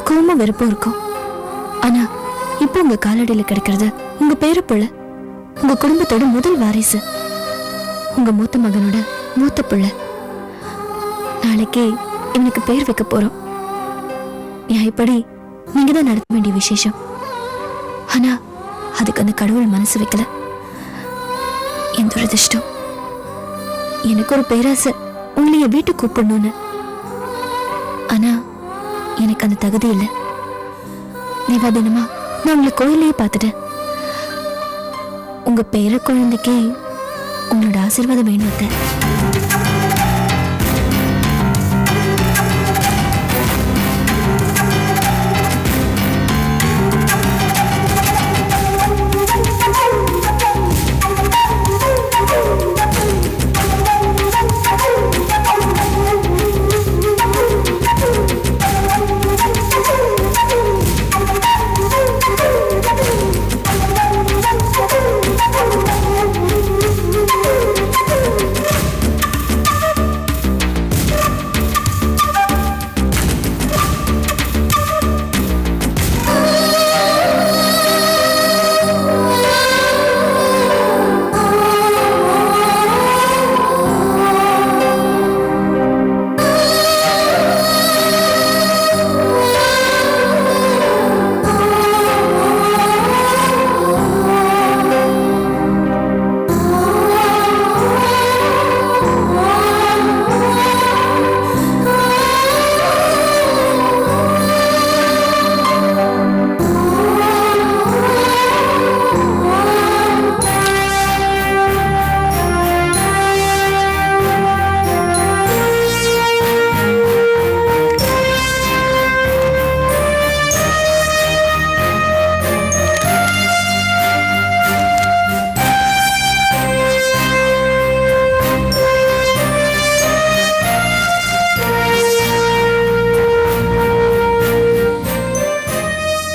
கோவமும் வெறுப்பும் இருக்கும். ஆனா இப்போ உங்க காலடியில கிடைக்கிறது உங்க பேரப்புள்ள, உங்க குடும்பத்தோட முதல் வாரிசு, உங்க மூத்த மகனோட மூத்த புள்ள. நாளைக்கே இவனுக்கு பேர் வைக்க போறோம். நியாயப்படி நீங்க தான் நடத்த வேண்டிய விசேஷம். ஆனா அதுக்கு அந்த கடவுள் மனசு வைக்கல. என் துரதிர்ஷ்டம். எனக்கு ஒரு பேராசை உங்களைய வீட்டுக்கு கூப்பிடணும்னு. ஆனா எனக்கு அந்த தகுதி இல்லை. நிவாதனமா நான் உங்களை கோயிலையே பார்த்துட்டேன். உங்க பேர குழந்தைக்கே உங்களோட ஆசீர்வாதம் வேணும் அத்தை.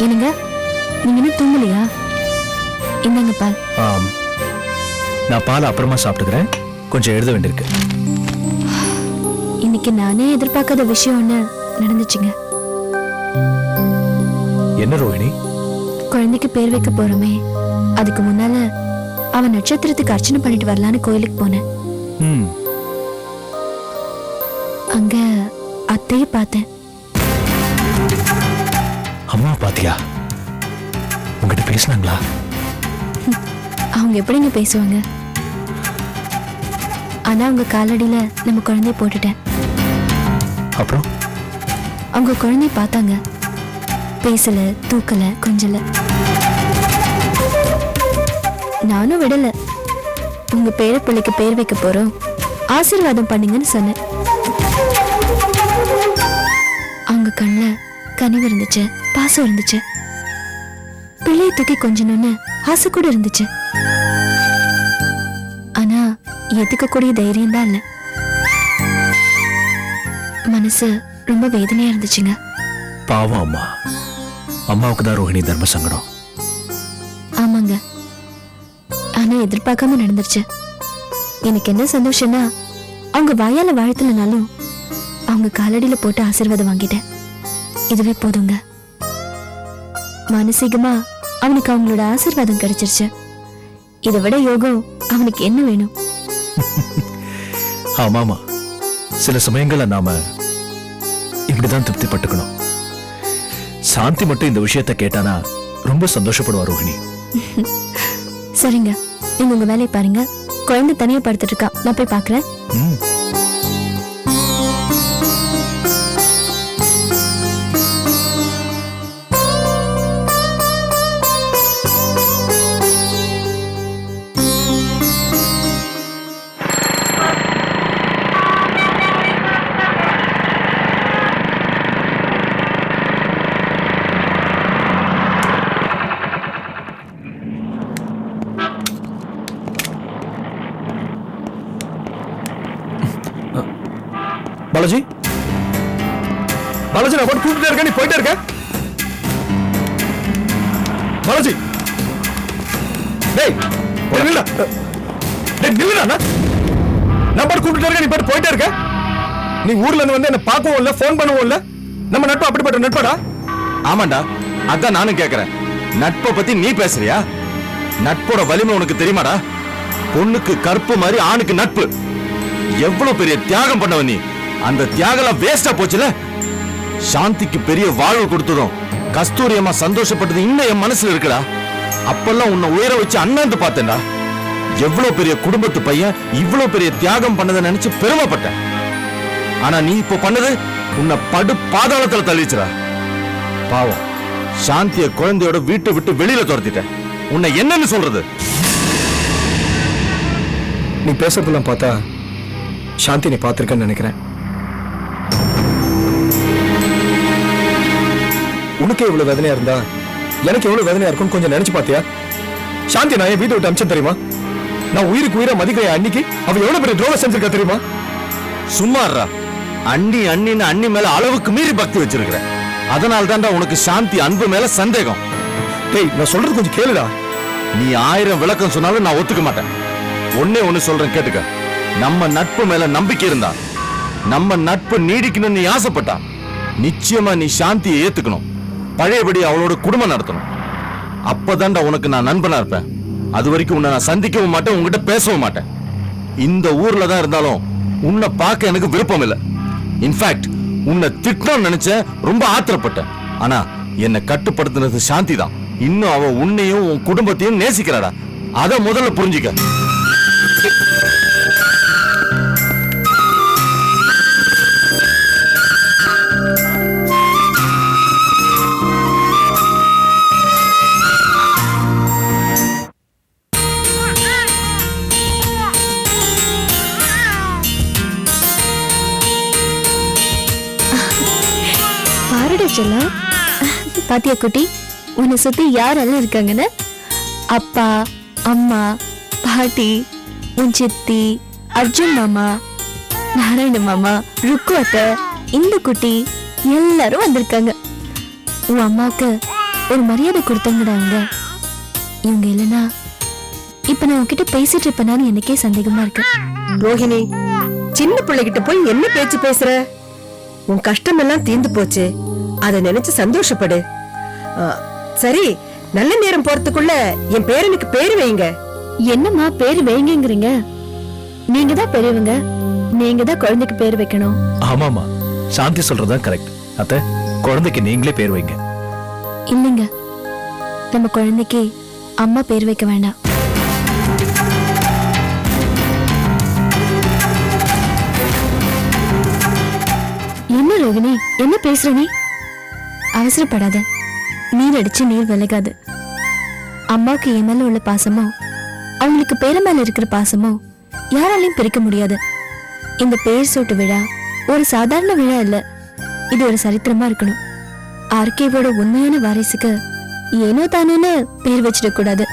என்னங்க, நீங்க இன்னும் தூங்கலையா? இந்தாங்க பால். நான் பால் அப்புறமா சாப்பிட்டுக்கிறேன். கொஞ்சம் எழுத வேண்டியிருக்கு. இன்னைக்கு நானே எதிர்பார்க்காத விஷயம் ஒண்ணு நடந்துச்சுங்க. என்ன ரோஹிணி? குழந்தைக்கு பேர் வைக்க போறோமே, அதுக்கு முன்னால அவன் நட்சத்திரத்துக்கு அர்ச்சனை பண்ணிட்டு வரலான்னு கோயிலுக்கு போனேன். அங்க அத்தையை பார்த்தேன். அம்மா பாத்தியா? உங்ககிட்ட பேசினாங்களா? அவங்க எப்படிங்க பேசுவாங்க? ஆனா அவங்க காலடியில நம்ம குழந்தைய போட்டுட்டேன். அப்புறம் அவங்க குழந்தைய பார்த்தாங்க. பேசல, தூக்கல, கொஞ்சல. நானும் விடல. உங்க பேர பிள்ளைக்கு பேர் வைக்க போறோம், ஆசீர்வாதம் பண்ணுங்கன்னு சொன்னேன். அவங்க கண்ணுல கனிவு இருந்துச்சு, பாசம் இருந்துச்சு. பிள்ளையை தூக்கி கொஞ்சணும்னு ஆசை கூட இருந்துச்சு. ஆனா எதுக்கக்கூடிய தைரியம் தான் இல்ல. மனசு ரொம்ப வேதனையா இருந்துச்சுங்க. பாவம் அம்மா. அம்மாவுக்கு தான் ரோஹிணி தர்ம சங்கடம். ஆமாங்க, ஆனா எதிர்பார்க்காம நடந்துருச்சு. எனக்கு என்ன சந்தோஷம்னா, அவங்க வாயால வாழ்த்தலனாலும் அவங்க காலடியில போட்டு ஆசீர்வாதம் வாங்கிட்டேன். இதுவே போதுங்க. மானசீகமா அவனுக்கு அவங்களோட ஆசீர்வாதம் கிடைச்சிருச்சு. இதை விட யோகம் அவனுக்கு என்ன வேணும்? ஆமாமா, சில சமயங்கள்ல நாம இப்படிதான் திருப்தி பட்டுக்கணும். சாந்தி மட்டும் இந்த விஷயத்தை கேட்டானா ரொம்ப சந்தோஷப்படுவா ரோஹிணி. சரிங்க, நீங்க உங்க வேலையை பாருங்க. குழந்தை தனியா படுத்துட்டு இருக்கா, நான் போய் பாக்குறேன். பாலாஜி, பாலாஜி, நான் போட்டு கூப்பிட்டே இருக்க, நீ போயிட்டே இருக்க. பாலாஜி, டேய் நில்லுடா. டேய் நில்லுடா. நான் போட்டு கூப்பிட்டே இருக்க, நீ போட்டு போயிட்டே இருக்க. நீ ஊர்ல இருந்து வந்து என்ன பார்க்கவும் இல்ல, ஃபோன் பண்ணவும் இல்ல. நம்ம நட்பு அப்படிப்பட்ட நட்படா. ஆமாண்டா, அதான் நானும் கேக்குறேன். நட்பை பத்தி நீ பேசுறியா? நட்போட வலிமை உனக்கு தெரியுமாடா? பொண்ணுக்கு கற்பு மாதிரி ஆணுக்கு நட்பு. எவ்வளவு பெரிய தியாகம் பண்ணவ நீ. அந்த தியாகம் வேஸ்டா போச்சுல. சாந்திக்கு பெரிய வாழ்வு கொடுத்ததும் கஸ்தூரி அம்மா சந்தோஷப்பட்டது இன்னும் என் மனசுல இருக்குடா. அப்பெல்லாம் உன்னை உயர வச்சு அண்ணாந்து பார்த்தேன்டா. எவ்வளவு பெரிய குடும்பத்து பையன் இவ்வளவு பெரிய தியாகம் பண்ணதை நினைச்சு பெருமைப்பட்டேன். ஆனா நீ இப்ப பண்ணது உன்னை படு பாதாளத்துல தள்ளிச்சுடா. பாவம், சாந்திய குழந்தையோட வீட்டை விட்டு வெளியில துரத்திட்ட. உன்னை என்னன்னு சொல்றது? நீ பேசுறதெல்லாம் பார்த்தா சாந்தி நீ பார்த்திருக்கன்னு நினைக்கிறேன். உனக்கு எவ்வளவு வேதனையா இருந்தா எனக்கு எவ்வளவு வேதனையா இருக்கும்னு கொஞ்சம் நினைச்சு பார்த்தியா? சாந்தி நான் என் வீட்டை விட்டு அமிச்சேன் தெரியுமா? நான் உயிருக்கு உயிரை மதிக்கிற அன்னைக்கு அவ எவ்வளவு பெரிய துரோகம் செஞ்சிருக்கா தெரியுமா? சும்மாறா. அண்ணி அண்ணின்னு அண்ணி மேல அளவுக்கு மீறி பக்தி வச்சிருக்கிற. அதனால தான்டா உனக்கு சாந்தி அன்பு மேல சந்தேகம். டேய், நான் சொல்றது கொஞ்சம் கேளுடா. நீ 1000 விளக்கம் சொன்னாலும் நான் ஒத்துக்க மாட்டேன். ஒன்னே ஒண்ணு சொல்றேன் கேட்டுக்க. நம்ம நட்பு மேல நம்பிக்கை இருந்தா, நம்ம நட்பு நீடிக்கணும்னு நீ ஆசைப்பட்டா, நிச்சயமா நீ சாந்தியை ஏத்துக்கணும். பழையபடி அவளோட குடும்பம் நடத்தணும். அப்பதான்டா உனக்கு நான் நண்பனா இருப்பேன். அது வரைக்கும் உன்னை நான் சந்திக்கவும் மாட்டேன், உங்ககிட்ட பேசவும் மாட்டேன். இந்த ஊர்ல தான் இருந்தாலும் உன்னை பார்க்க எனக்கு விருப்பம் இல்லை. இன்ஃபேக்ட் உன்னை திட்டணும்னு நினைச்சேன், ரொம்ப ஆத்திரப்பட்டேன். ஆனா என்னை கட்டுப்படுத்தினது சாந்தி தான். இன்னும் அவ உன்னையும் உன் குடும்பத்தையும் நேசிக்கிறாடா. அத முதல்ல புரிஞ்சுக்க. செல்லம், பாத்தியா குட்டி, உன்னை சுத்தி யாரெல்லாம் இருக்காங்கன்னு? அப்பா, அம்மா, பாட்டி, உன் சித்தி, அர்ஜுன் மாமா, நாராயண மாமா, ருக்கு அத்தை, இந்த குட்டி எல்லாரும் வந்திருக்காங்க. உன் அம்மாவுக்கு ஒரு மரியாதை கொடுத்தவங்கடா அவங்க. இவங்க இல்லைன்னா இப்ப நான் உன்கிட்ட பேசிட்டு இருப்பேனான்னு எனக்கே சந்தேகமா இருக்கு. ரோஹிணி, சின்ன பிள்ளைகிட்ட போய் என்ன பேச்சு பேசுற? உன் கஷ்டம் எல்லாம் தீர்ந்து போச்சு. அதை நினைச்சு சந்தோஷப்படு. சரி, நல்ல நேரம் போறதுக்குள்ள என் பேரனுக்கு பேரு வைங்க. என்னம்மா பேரு வைங்கிறீங்க? நீங்க தான் பெரியவங்க, நீங்க தான் குழந்தைக்கு பேர் வைக்கணும். ஆமாமா, சாந்தி சொல்றதுதான் கரெக்ட். அத்தை, குழந்தைக்கு நீங்களே பேர் வைங்க. இல்லைங்க, நம்ம குழந்தைக்கு அம்மா பேர் வைக்க வேண்டாம். என்ன ரோகிணி, என்ன பேசுற நீ? அவசரப்படாத, நீர் அடிச்சு நீர் விலகாது. அம்மாவுக்கு என் மேல உள்ள பாசமோ, அவங்களுக்கு பேர மேல இருக்கிற பாசமோ யாராலையும் பிரிக்க முடியாது. இந்த பேர் சூட்டு விழா ஒரு சாதாரண விழா இல்ல, இது ஒரு சரித்திரமா இருக்கணும். ஆர்கேவோட உண்மையான வாரிசுக்கு ஏனோ தானேன்னு பேர் வச்சிட கூடாது.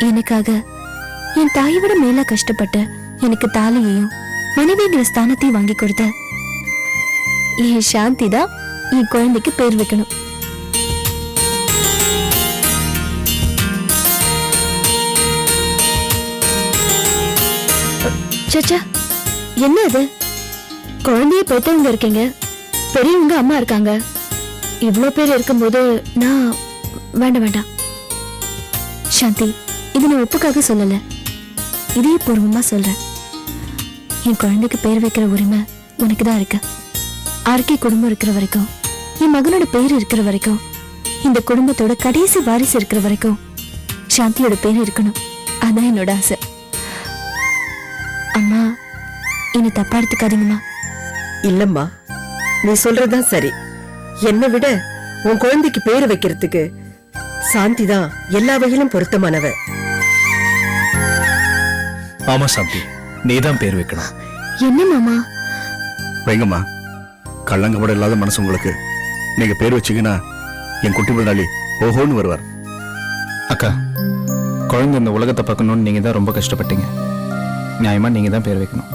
எனக்காக என் தாயை விட மேல கஷ்டப்பட்டு எனக்கு தாலியையும் மனைவிங்கிற ஸ்தானத்தையும் வாங்கி கொடுத்த என் சாந்தி தான் என் குழந்தைக்கு பேர் வைக்கணும். சச்சா, என்ன அது? குழந்தைய பெற்றவங்க இருக்கீங்க, பெரியவங்க அம்மா இருக்காங்க. இவ்வளோ பேர் இருக்கும்போது நான் வேண்டாம். சாந்தி, இது நான் ஒப்புக்காக சொல்லல, இதே பூர்வமா சொல்றேன். என் குழந்தைக்கு பேர் வைக்கிற உரிமை உனக்கு தான் இருக்கு. ஆர்கே குடும்பம் இருக்கிற வரைக்கும், என் மகனோட பேர் இருக்கிற வரைக்கும், இந்த குடும்பத்தோட கடைசி வாரிசு இருக்கிற வரைக்கும் சாந்தியோட பேர் இருக்கணும். அதான் என்னோட ஆசை. அம்மா, என்ன தப்பா எடுத்துக்காதீங்கம்மா. இல்லம்மா, நீ சொல்றதுதான் சரி. என்னை விட உன் குழந்தைக்கு பேரு வைக்கிறதுக்கு சாந்தி தான் எல்லா வகையிலும் பொருத்தமானவ. ஆமா சாந்தி, நீதான் பேர் வைக்கணும். என்ன மாமா? வைங்கம்மா, கள்ளங்கப்பட இல்லாத மனசு உங்களுக்கு. நீங்க பேர் வச்சீங்கன்னா என் குட்டி பிள்ளாளி ஓஹோன்னு வருவார். அக்கா, குழந்தை இந்த உலகத்தை பார்க்கணும்னு நீங்க தான் ரொம்ப கஷ்டப்பட்டீங்க. நியாயமா நீங்க தான் பேர் வைக்கணும்.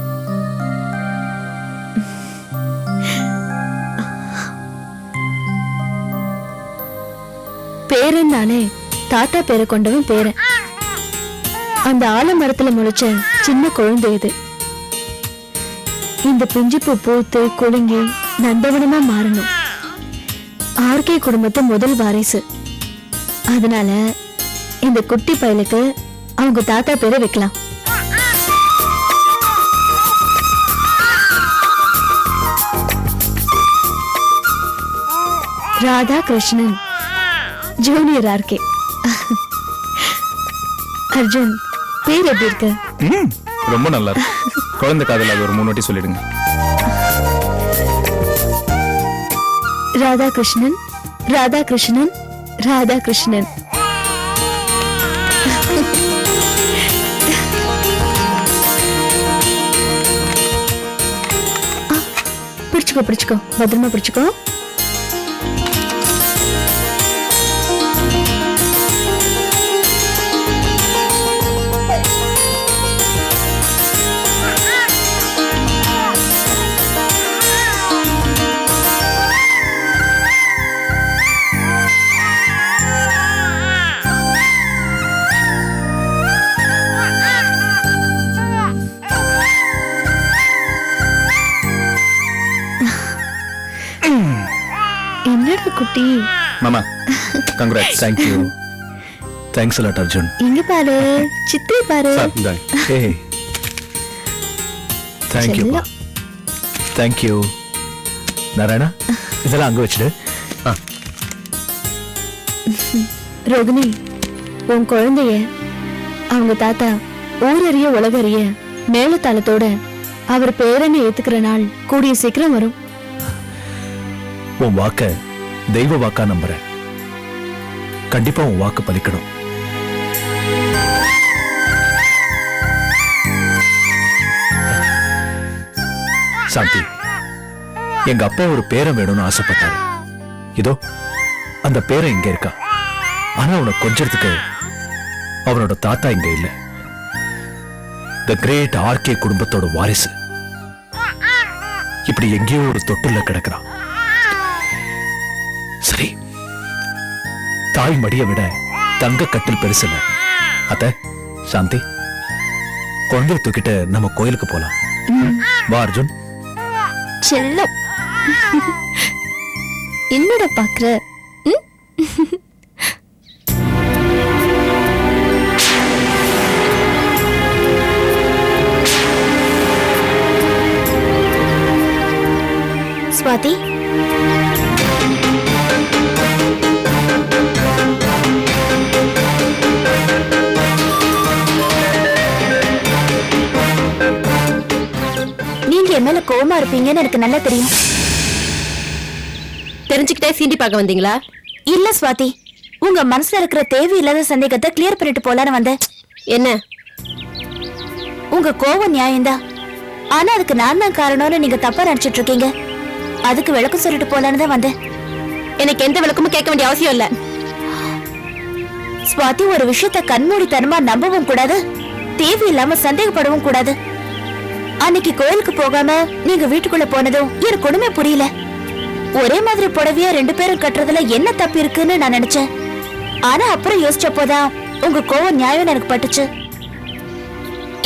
பேரன் தானே, தாத்தா பேரை கொண்டவன் பேரன். அந்த ஆலமரத்துல முளைச்ச சின்ன குழந்தை இது. இந்த பிஞ்சு பூ பூத்து குலுங்கி நந்தவனமா மாறணும். ஆர்கே குடும்பத்து முதல் வாரிசு. அதனால இந்த குட்டி பயலுக்கு அவங்க தாத்தா பேரை வைக்கலாம். Radha Krishnan junior RK. அர்ஜுன், பேர் எப்படி இருக்கு? ரொம்ப நல்லா இருக்கு. குழந்தை காதல் அது ஒரு 3 வாட்டி சொல்லிடுங்க. ராதாகிருஷ்ணன், ராதாகிருஷ்ணன், ராதாகிருஷ்ணன். பிடிச்சுக்கோ பிடிச்சுக்கோ, பத்திரமா பிடிச்சுக்கோ. என்னடா குட்டி? மாமா congrats. Thank you. Thanks a lot Arjun. இங்க பாரு, சித்தி பாரு. சார் இந்தாங்க. ஏய் தேங்க் யூ. செல்லம். Thank you. நாராயணா, இதெல்லாம் அங்க வச்சிடு. ரோகிணி, உன் குழந்தைய அவங்க தாத்தா ஊரறிய உலகறிய மேலத்தாளத்தோட அவர் பேரனை ஏத்துக்கிற நாள் கூடிய சீக்கிரம் வரும். உன் வாக்க தெய்வ வாக்கா நம்புறேன். கண்டிப்பா உன் வாக்கு பலிக்கணும். சாந்தி, எங்க அப்பா ஒரு பேரன் வேணும்னு ஆசைப்பட்டாரு. இதோ அந்த பேரன் இங்க இருக்கா. ஆனா அவனை கொஞ்சத்துக்கு அவனோட தாத்தா இங்க இல்ல. த கிரேட் ஆர்கே குடும்பத்தோட வாரிசு இப்படி எங்கேயோ ஒரு தொட்டில்ல கிடக்குறான். சரி, தாய் மடியை விட தங்க கட்டில் பெருசு இல்ல. அத்த சாந்தி, குழந்தைய தூக்கிட்டு நம்ம கோயிலுக்கு போலாம். வா அர்ஜுன். செல்லம், என்னோட பாக்குற? ஸ்வாதி, நீங்க என் மேல கோவமா இருப்பீங்கன்னு எனக்கு நல்லா தெரியும். தெரிஞ்சுக்கிட்டே சீண்டி பார்க்க வந்தீங்களா? இல்ல ஸ்வாதி, உங்க மனசுல இருக்கிற தேவையில்லாத சந்தேகத்தை கிளியர் பண்ணிட்டு போலான்னு வந்தேன். என்ன? உங்க கோவம் நியாயம்தான், ஆனா அதுக்கு நான் தான் காரணம்னு நீங்க தப்பா நினைச்சிட்டு இருக்கீங்க. அதுக்கு விளக்கம் சொல்லிட்டு போலான்னு தான் வந்தேன். எனக்கு எந்த விளக்கமும் கேட்க வேண்டிய அவசியம் இல்ல. ஸ்வாதி, ஒரு விஷயத்த கண்மூடித்தனமா நம்பவும் கூடாது, தேவையில்லாம சந்தேகப்படவும் கூடாது. அன்னைக்கு கோயிலுக்கு போகாம நீங்க வீட்டுக்குள்ள போனதும் எனக்கு ஒண்ணுமே புரியல. ஒரே மாதிரி புடவைய 2 பேரும் கட்டுறதுல என்ன தப்பு இருக்குன்னு நான் நினைச்சேன். ஆனா அப்புறம் யோசிச்சப்போதான் உங்க கோவம் நியாயம் எனக்கு பட்டுச்சு.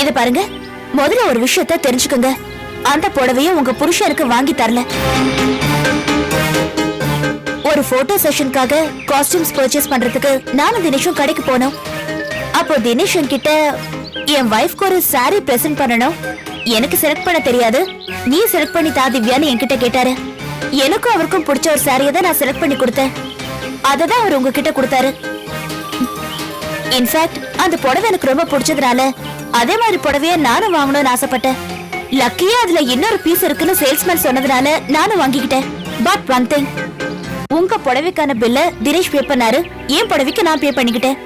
இத பாருங்க, முதல்ல ஒரு விஷயத்த தெரிஞ்சுக்கோங்க. அந்த புடவைய உங்க புருஷனுக்கு வாங்கி தரல. ஒரு போட்டோ செஷனுக்காக காஸ்டியூம்ஸ் பர்ச்சேஸ் பண்றதுக்கு நானும் தினேஷும் கடைக்கு போனோம். அப்போ தினேஷ் என்கிட்ட என் வைஃப்க்கு ஒரு சாரி பிரசன்ட் பண்ணணும், எனக்கு செலக்ட் பண்ண தெரியாது, நீ செலக்ட் பண்ணி தா திவ்யான்னு என்கிட்ட கேட்டாரு. எனக்கும் அவருக்கும் பிடிச்ச ஒரு சாரியை தான் நான் செலக்ட் பண்ணி கொடுத்தேன். அதை தான் அவர் உங்ககிட்ட கொடுத்தாரு. இன்ஃபேக்ட் அந்த புடவை எனக்கு ரொம்ப பிடிச்சதுனால அதே மாதிரி புடவைய நானும் வாங்கணும்னு ஆசைப்பட்டேன். லக்கியா அதுல இன்னொரு பீஸ் இருக்குன்னு சேல்ஸ்மேன் சொன்னதுனால நானும் வாங்கிக்கிட்டேன். பட் ஒன் திங், உங்க புடவைக்கான பில்ல தினேஷ் பே பண்ணாரு, என் புடவைக்கு நான் பே பண்ணிக்கிட்டேன்.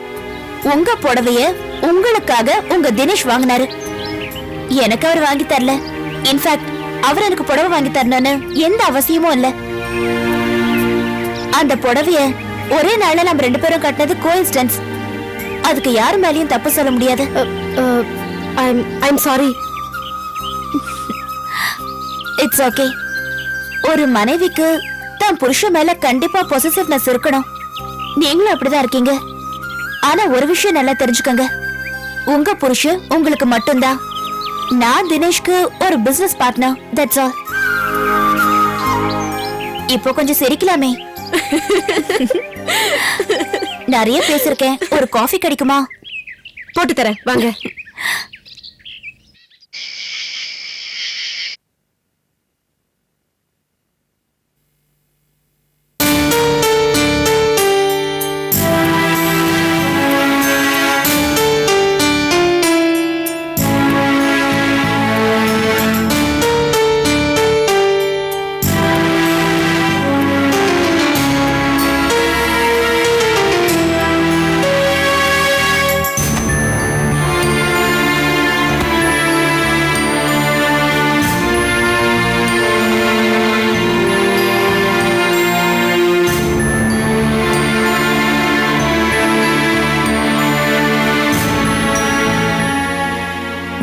உங்க புடவைய உங்களுக்காக உங்க தினேஷ் வாங்கினாரு, எனக்கு அவர் வாங்கி தரல. இன்ஃபேக்ட் அவர் எனக்கு புடவை வாங்கி தரணும்னு எந்த அவசியமும் இல்ல. அந்த புடவைய ஒரே நாள்ல நம்ம 2 பேரும் கட்டினது கோஇன்சிடென்ஸ். அதுக்கு யாரு மேலயும் தப்பு சொல்ல முடியாது. I'm sorry. It's okay. ஒரு மனைவிக்கு தான் புருஷன் மேல கண்டிப்பா பொசசிவ்னஸ் இருக்கணும். நீங்களும் அப்படிதான் இருக்கீங்க. ஆனா ஒரு விஷயம் நல்லா தெரிஞ்சுக்கோங்க, உங்க புருஷன் உங்களுக்கு மட்டும்தான். நான் தினேஷ்க்கு ஒரு பிசினஸ் பார்ட்னர், தட்ஸ் ஆல். இப்போ கொஞ்சம் சிரிக்கலாமே. நிறைய பேசிருக்கேன். ஒரு காஃபி கிடைக்குமா? போட்டு தரேன் வாங்க.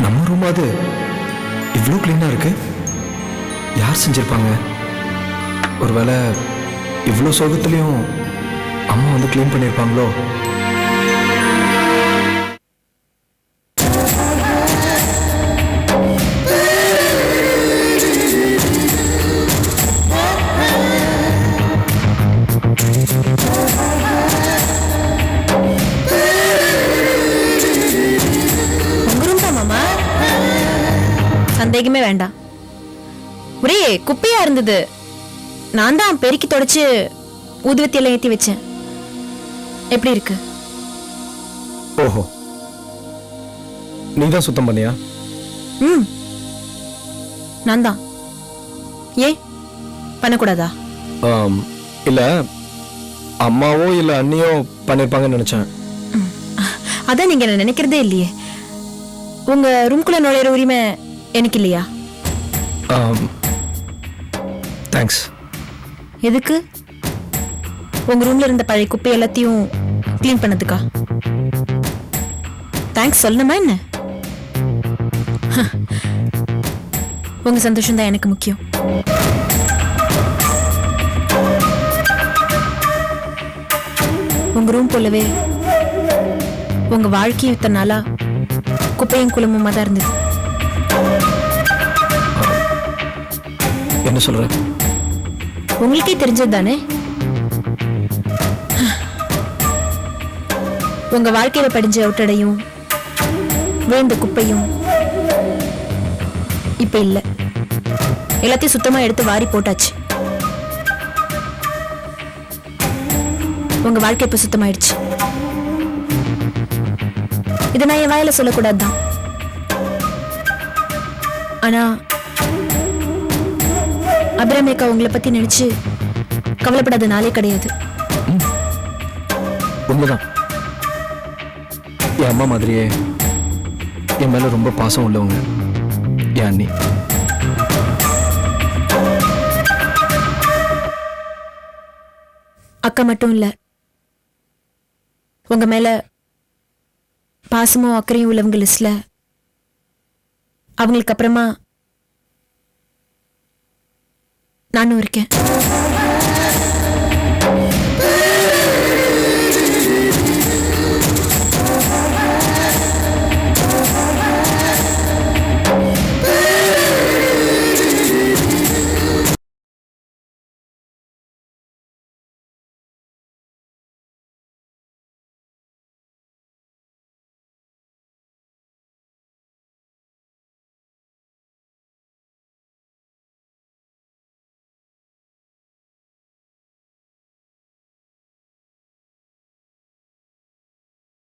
நம்ம ரூம் அது இவ்வளோ கிளீனா இருக்கு. யார் செஞ்சிருப்பாங்க? ஒருவேளை இவ்வளோ சோகத்துலயும் அம்மா வந்து க்ளீன் பண்ணியிருப்பாங்களோ? சந்தேகமே வேண்டாம். ஒரே குப்பையா இருந்தது. நான் தான் பெருக்கி தொடச்சு ஊதுவத்தி எல்லாம் ஏத்தி வச்சேன். எப்படி இருக்கு? ஓஹோ, நீ தான் சுத்தம் பண்ணியா? நான் தான். ஏன் பண்ணக்கூடாதா? இல்ல அம்மாவோ இல்ல அண்ணியோ பண்ணிருப்பாங்கன்னு நினைச்சேன். அதான் நீங்க என்ன நினைக்கிறதே இல்லையே. உங்க ரூம்குள்ள நுழையிற உரிமை எனக்கு இல்லையா? தேங்க்ஸ். எதுக்கு? உங்க ரூம்ல இருந்த பழைய குப்பை எல்லாத்தையும் க்ளீன் பண்ணதுக்கா? தேங்க்ஸ் சொல்லணுமா என்ன? உங்க சந்தோஷம் தான் எனக்கு முக்கியம். உங்க ரூம் போலவே உங்க வாழ்க்கையும் இத்தனை நாளா குப்பையும் குளமுமா தான் இருந்தது. என்ன சொல்ற? உங்களுக்கே தெரிஞ்சது தானே. உங்க வாழ்க்கையில படிஞ்ச ஒட்டடையும் விழுந்த குப்பையும் இப்ப இல்ல. எல்லாத்தையும் சுத்தமா எடுத்து வாரி போட்டாச்சு. உங்க வாழ்க்கை இப்ப சுத்தமாயிடுச்சு. இதை நான் என் வாயில சொல்லக்கூடாதுதான். ஆனா அபிராமேக்கா உங்களை பத்தி நினைச்சு கவலைப்படாத நாளே கிடையாது. உண்மைதான். என் அம்மா மாதிரியே என் மேல ரொம்ப பாசம் உள்ளவங்க என் அண்ணி. அக்கா மட்டும் இல்ல, உங்க மேல பாசமும் அக்கறையும் உள்ளவங்க லிஸ்ட்ல அவங்களுக்கு அப்புறமா நானும் இருக்கேன்.